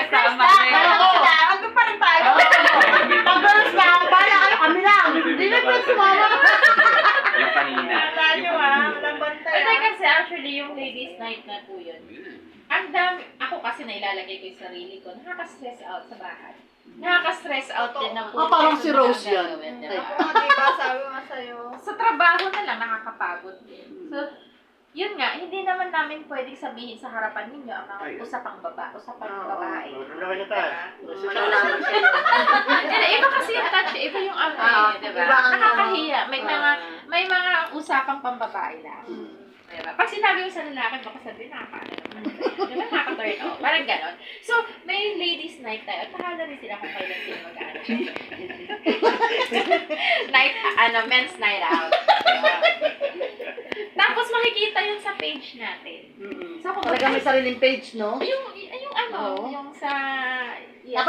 kasama na, rin. andun pa rin tayo. Pag girls na, bala kayo, kami lang. Hindi na pwede sumama. Yung kanina. Walang bantay. Hindi kasi actually yung ladies night na po yun. Ang dami, ako kasi nailalagay ko yung sarili ko, nakaka-stress out sa bahay. Nakaka-stress out din na po. Parang si Rose yan. Diba? Oo, diba? Sabi mo sa'yo. Sa trabaho na lang nakakapagod din. So, yun nga, hindi naman namin pwedeng sabihin sa harapan ninyo ang mga usapang babae. Hindi, iba kasi yung touch, iba yung diba? Nakakahiya. May mga usapang pambabae lang. Diba? Pag sinabi mo sa lalaki, baka sabihin, diba? Nakaka-turn off. Parang ganon. So, may ladies night tayo. At bahala rin sila kung kailan sila mag-ano. Men's night out. Tapos makikita yun sa page natin. So, kung Talaga may sariling page, no? yung Oo. yung sa... Tapos